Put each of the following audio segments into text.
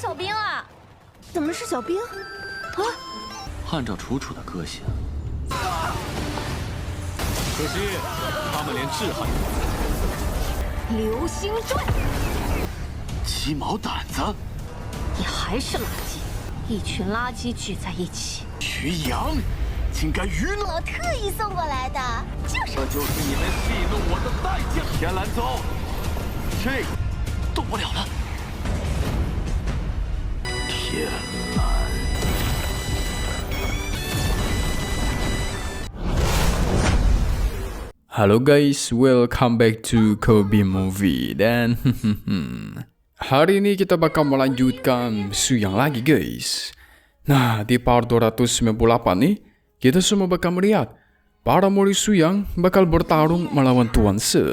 小兵啊！怎么是小兵？啊！按照楚楚的个性，可惜他们连制衡流星传，鸡毛掸子，你还是垃圾！一群垃圾聚在一起，徐阳，竟敢愚弄！我特意送过来的，这就是你们戏弄我的代价！天蓝走，这动不了了。天蓝。Halo guys, welcome back to Kobe Movie. Dan hari ini kita bakal melanjutkan Suyang lagi guys. Nah, di part 298 nih, kita semua bakal melihat para murid Suyang bakal bertarung melawan Tuan Se.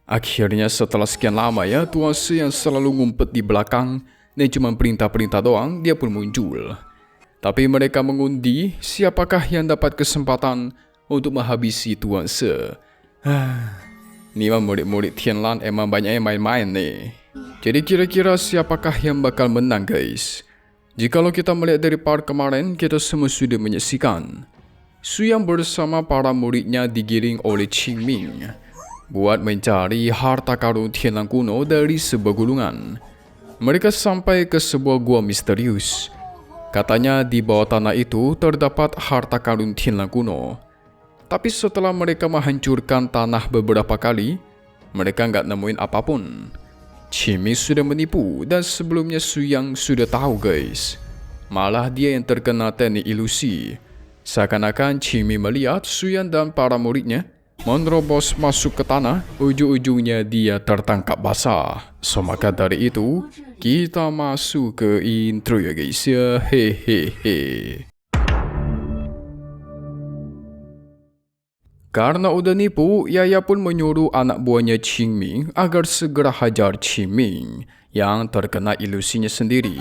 Akhirnya setelah sekian lama ya, Tuan Se yang selalu ngumpet di belakang dan cuma perintah-perintah doang, dia pun muncul. Tapi mereka mengundi siapakah yang dapat kesempatan untuk menghabisi Tuan Se. Ini mah murid-murid Tianlan emang banyak yang main-main nih. Jadi kira-kira siapakah yang bakal menang guys? Jikalau kita melihat dari part kemarin, kita semua sudah menyaksikan Suyang bersama para muridnya digiring oleh Qingming buat mencari harta karun Tianlan kuno dari sebuah gulungan. Mereka sampai ke sebuah gua misterius. Katanya di bawah tanah itu terdapat harta karun Tianlan kuno. Tapi setelah mereka menghancurkan tanah beberapa kali, mereka nggak nemuin apapun. Qingming sudah menipu dan sebelumnya Suyang sudah tahu guys. Malah dia yang terkena teknik ilusi. Seakan-akan Qingming melihat Suyang dan para muridnya menerobos masuk ke tanah, ujung-ujungnya dia tertangkap basah. So maka dari itu, kita masuk ke intro ya guys ya. Hehehe. Karena udah nipu, Yaya pun menyuruh anak buahnya Qingming agar segera hajar Qingming yang terkena ilusinya sendiri.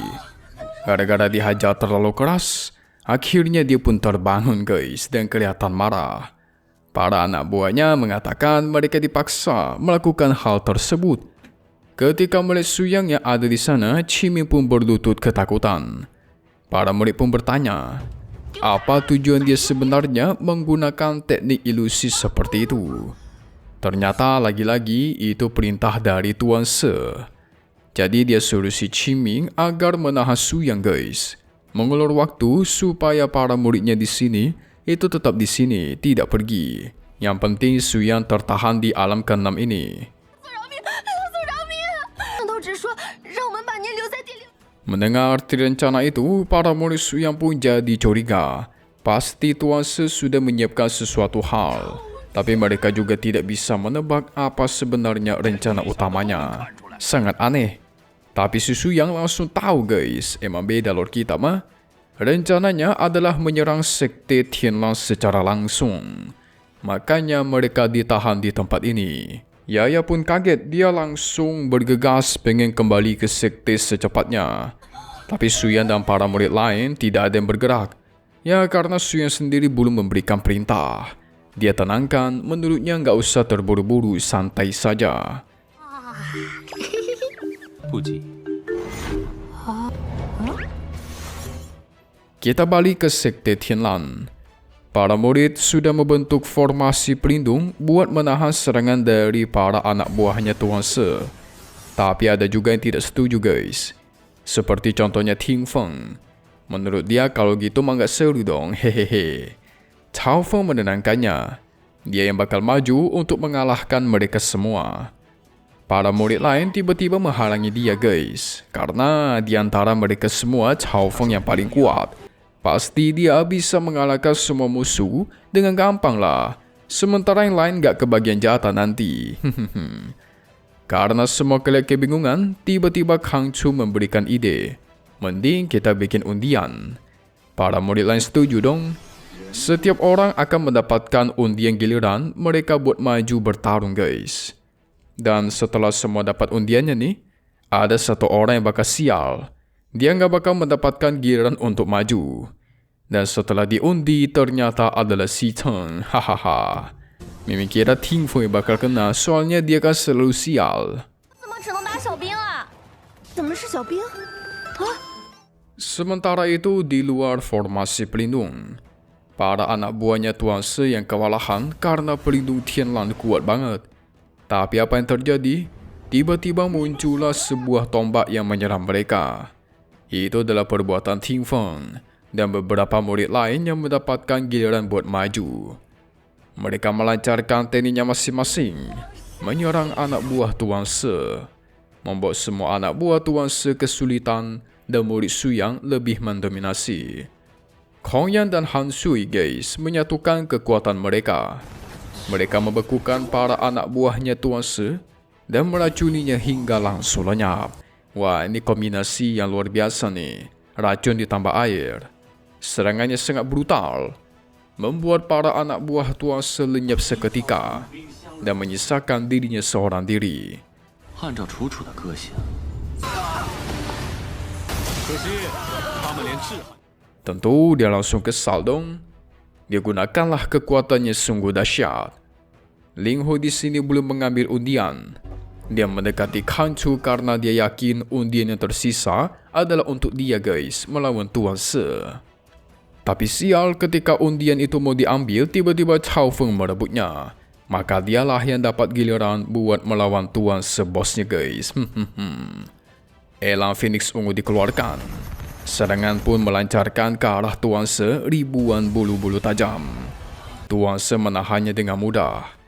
Gara-gara dihajar terlalu keras, akhirnya dia pun terbangun guys dan kelihatan marah. Para anak buahnya mengatakan mereka dipaksa melakukan hal tersebut. Ketika melihat Suyang yang ada di sana, Qingming pun berlutut ketakutan. Para murid pun bertanya, apa tujuan dia sebenarnya menggunakan teknik ilusi seperti itu? Ternyata lagi-lagi itu perintah dari Tuan Se. Jadi dia suruh si Qingming agar menahan Suyang guys. Mengulur waktu supaya para muridnya di sini itu tetap di sini, tidak pergi. Yang penting Suyang tertahan di alam ke-6 ini. Mendengar rencana itu, para murid Suyang pun jadi curiga. Pasti Tuan Se sudah menyiapkan sesuatu hal. Tapi mereka juga tidak bisa menebak apa sebenarnya rencana utamanya. Sangat aneh. Tapi si Suyang langsung tahu guys, emang beda lord kita mah. Rencananya adalah menyerang sekte Tianlan secara langsung. Makanya mereka ditahan di tempat ini. Yaya pun kaget, dia langsung bergegas pengen kembali ke sekte secepatnya. Tapi Suyang dan para murid lain tidak ada yang bergerak. Ya karena Suyang sendiri belum memberikan perintah. Dia tenangkan, menurutnya nggak usah terburu-buru, santai saja. Puji. Kita balik ke sekte Tianlan. Para murid sudah membentuk formasi pelindung buat menahan serangan dari para anak buahnya Tuan Se. Tapi ada juga yang tidak setuju guys. Seperti contohnya Ting Feng. Menurut dia kalau gitu mah gak seru dong, hehehe. Cao Feng menenangkannya. Dia yang bakal maju untuk mengalahkan mereka semua. Para murid lain tiba-tiba menghalangi dia guys. Karena di antara mereka semua Cao Feng yang paling kuat. Pasti dia bisa mengalahkan semua musuh dengan gampang lah. Sementara yang lain gak kebagian jatah nanti. Karena semua kalian kebingungan, tiba-tiba Kang Chu memberikan ide. Mending kita bikin undian. Para murid lain setuju dong. Setiap orang akan mendapatkan undian giliran mereka buat maju bertarung guys. Dan setelah semua dapat undiannya nih, ada satu orang yang bakal sial. Dia nggak bakal mendapatkan giliran untuk maju. Dan setelah diundi, ternyata adalah si Cheng. Hahaha. Mimin kira Ting Feng bakal kena, soalnya dia kan selalu sial. 怎么只能打小兵啊？怎么是小兵？啊！ Sementara itu, di luar formasi pelindung, para anak buahnya Tuan Se yang kewalahan karena pelindung Tianlan kuat banget. Tapi apa yang terjadi? Tiba-tiba muncullah sebuah tombak yang menyerang mereka. Itu adalah perbuatan Ting Feng dan beberapa murid lain yang mendapatkan giliran buat maju. Mereka melancarkan tekniknya masing-masing, menyerang anak buah Tuan Se, membuat semua anak buah Tuan Se kesulitan dan murid Su Yang lebih mendominasi. Kong Yan dan Han Sui guys menyatukan kekuatan mereka. Mereka membekukan para anak buahnya Tuan Se dan meracuninya hingga langsung lenyap. Wah, ini kombinasi yang luar biasa nih. Racun ditambah air. Serangannya sangat brutal, membuat para anak buah Tuan Se lenyap seketika dan menyisakan dirinya seorang diri. 按照楚楚的个性，可惜他们连制衡。 Tentu dia langsung kesal dong. Dia gunakanlah kekuatannya sungguh dahsyat. Ling Ho di sini belum mengambil undian. Dia mendekati Kan Chu karena dia yakin undian yang tersisa adalah untuk dia guys melawan Tuan Se. Tapi sial, ketika undian itu mau diambil, tiba-tiba Cao Feng merebutnya. Maka dialah yang dapat giliran buat melawan Tuan Se bosnya guys. Elang Phoenix ungu dikeluarkan. Serangan pun melancarkan ke arah Tuan Se ribuan bulu-bulu tajam. Tuan Se menahannya dengan mudah.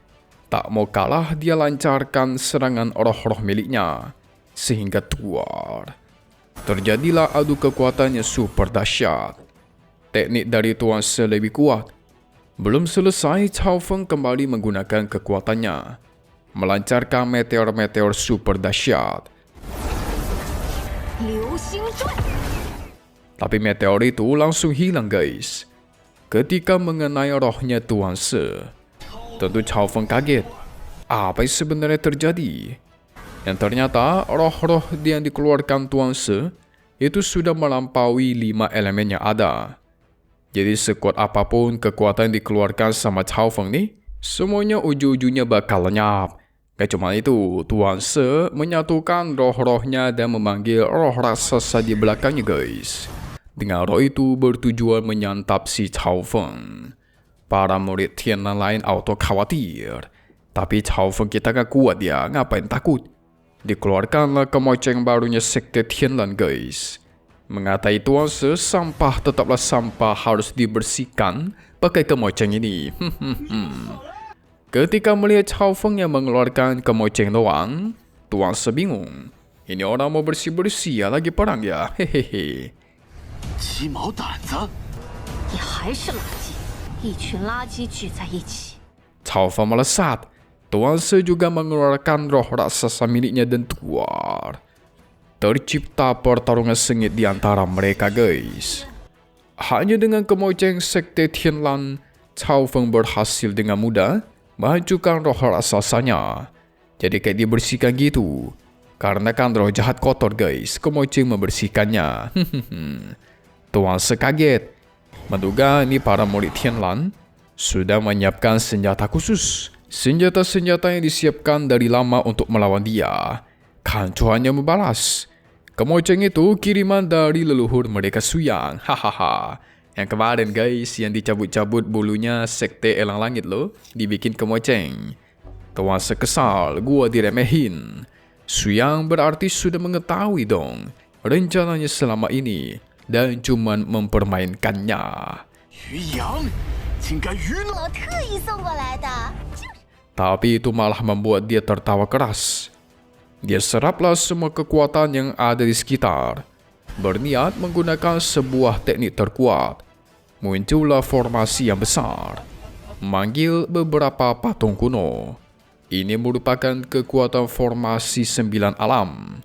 Tak mau kalah, dia lancarkan serangan roh-roh miliknya sehingga tuar. Terjadilah adu kekuatan yang super dahsyat. Teknik dari Tuan Se lebih kuat. Belum selesai, Cao Feng kembali menggunakan kekuatannya, melancarkan meteor-meteor super dahsyat. Tapi meteor itu langsung hilang guys ketika mengenai rohnya Tuan Se. Tentu Cao Feng kaget. Apa yang sebenarnya terjadi? Yang ternyata roh-roh yang dikeluarkan Tuan Se itu sudah melampaui 5 elemen yang ada. Jadi sekuat apapun kekuatan yang dikeluarkan sama Cao Feng nih, semuanya ujung-ujungnya bakal lenyap. Gak cuma itu, Tuan Se menyatukan roh-rohnya dan memanggil roh raksasa di belakangnya guys. Dengan roh itu bertujuan menyantap si Cao Feng. Para murid Tianlan lain auto khawatir. Tapi Cao Feng kita gak kuat ya, ngapain takut? Dikeluarkanlah kemoceng barunya sekte Tianlan guys. Mengatai Tuan Se, sampah tetaplah sampah, harus dibersihkan pakai kemoceng ini. Ketika melihat Cao Feng yang mengeluarkan kemoceng doang, Tuan Se bingung. Ini orang mau bersih-bersih ya, lagi perang ya. Hehehe. 鸡毛掸子，你还是垃圾，一群垃圾聚在一起。 Cao Feng melesat. Tuan Se juga mengeluarkan roh raksasa miliknya dan tuar. Tercipta pertarungan sengit di antara mereka guys. Hanya dengan kemoceng sekte Tianlan, Cao Feng berhasil dengan mudah menghancurkan roh raksasanya. Jadi kayak dibersihkan gitu. Karena kan roh jahat kotor guys, kemoceng membersihkannya. Tuan Se kaget. Menduga ini para murid Tianlan sudah menyiapkan senjata khusus. Senjata-senjata yang disiapkan dari lama untuk melawan dia. Kan Chu hanya membalas. Kemoceng itu kiriman dari leluhur mereka Su Yang. Hahaha. Yang kemarin guys, yang dicabut-cabut bulunya sekte Elang Langit loh, dibikin kemoceng. Tuan Se kesal, gua diremehin. Su Yang berarti sudah mengetahui dong rencananya selama ini dan cuman mempermainkannya. 于洋，竟敢愚弄！我特意送过来的。 Tapi itu malah membuat dia tertawa keras. Dia seraplah semua kekuatan yang ada di sekitar, berniat menggunakan sebuah teknik terkuat. Muncullah formasi yang besar, memanggil beberapa patung kuno. Ini merupakan kekuatan formasi 9 alam.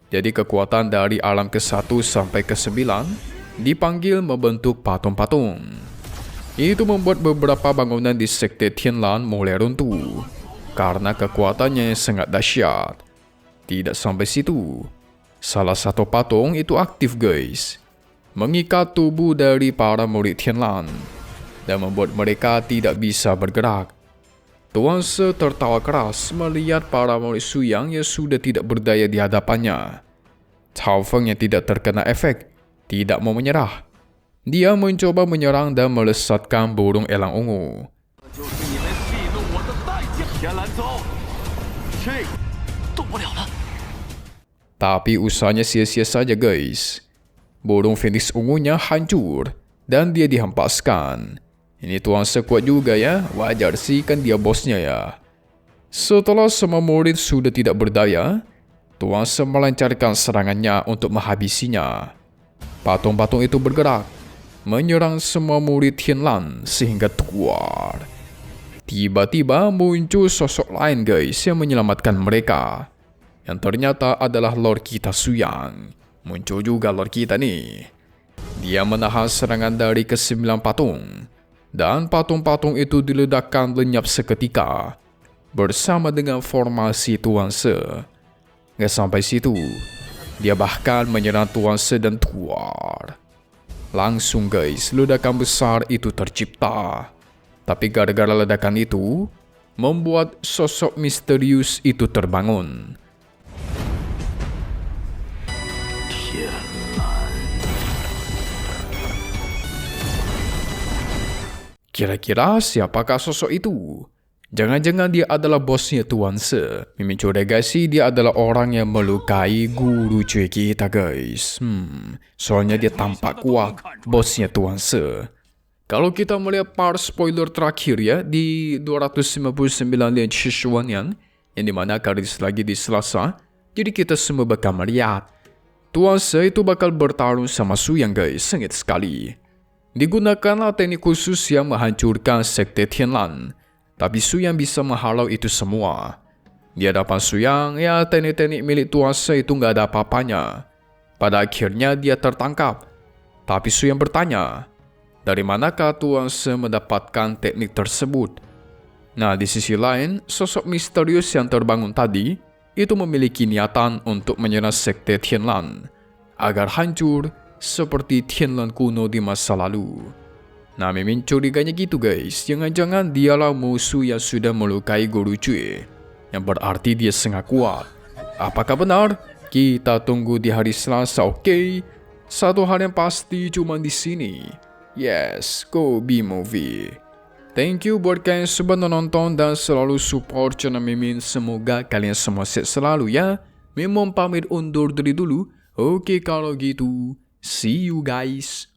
Jadi kekuatan dari alam ke-1 sampai ke-9 dipanggil membentuk patung-patung. Itu membuat beberapa bangunan di sekte Tianlan mulai runtuh karena kekuatannya yang sangat dahsyat. Tidak sampai situ, salah satu patung itu aktif guys, mengikat tubuh dari para murid Tianlan dan membuat mereka tidak bisa bergerak. Tuan Se tertawa keras melihat para murid Su Yang sudah tidak berdaya di hadapannya. Cao Feng yang tidak terkena efek tidak mau menyerah. Dia mencoba menyerang dan melesatkan burung elang ungu. 就是你们戏弄我的代价。田兰宗，这个动不了了。 Tapi usahanya sia-sia saja guys. Burung Phoenix ungunya hancur dan dia dihempaskan. Ini tuan sekuat juga ya, wajar sih kan dia bosnya ya. Setelah semua murid sudah tidak berdaya, Tuan Se melancarkan serangannya untuk menghabisinya. Patung-patung itu bergerak, menyerang semua murid Tianlan sehingga keluar. Tiba-tiba muncul sosok lain guys yang menyelamatkan mereka. Yang ternyata adalah Lord kita Suyang. Muncul juga Lord kita nih. Dia menahan serangan dari ke-9 patung. Dan patung-patung itu diledakkan lenyap seketika. Bersama dengan formasi Tuan Se. Nggak sampai situ. Dia bahkan menyerang Tuan Se dan keluar. Langsung guys, ledakan besar itu tercipta. Tapi gara-gara ledakan itu, membuat sosok misterius itu terbangun. Kira-kira siapakah sosok itu? Jangan-jangan dia adalah bosnya Tuan Se. Mimin curiga sih dia adalah orang yang melukai guru cuy kita guys. Soalnya dia tampak kuat, bosnya Tuan Se. Kalau kita melihat part spoiler terakhir ya, di 259 Lian Shishuanian, yang dimana karis lagi di Selasa, jadi kita semua bakal melihat Tuan Se itu bakal bertarung sama Suyang guys, sengit sekali. Digunakanlah teknik khusus yang menghancurkan sekte Tianlan. Tapi Suyang bisa menghalau itu semua. Di hadapan Suyang, ya teknik-teknik milik Tuan Se itu nggak ada apa-apanya. Pada akhirnya dia tertangkap. Tapi Suyang bertanya, dari manakah Tuan Se mendapatkan teknik tersebut? Nah, di sisi lain, sosok misterius yang terbangun tadi, itu memiliki niatan untuk menyerang sekte Tianlan. Agar hancur, seperti Tianlan kuno di masa lalu. Nah, Mimin curiganya gitu guys. Jangan-jangan dialah musuh yang sudah melukai guru cuy. Yang berarti dia sangat kuat. Apakah benar? Kita tunggu di hari Selasa, oke? Satu hal yang pasti cuma di sini. Yes, Kobe Movie. Thank you buat kalian sudah nonton dan selalu support channel Mimin. Semoga kalian semua sehat selalu ya. Mimin pamit undur diri dulu. Oke, kalau gitu. See you guys.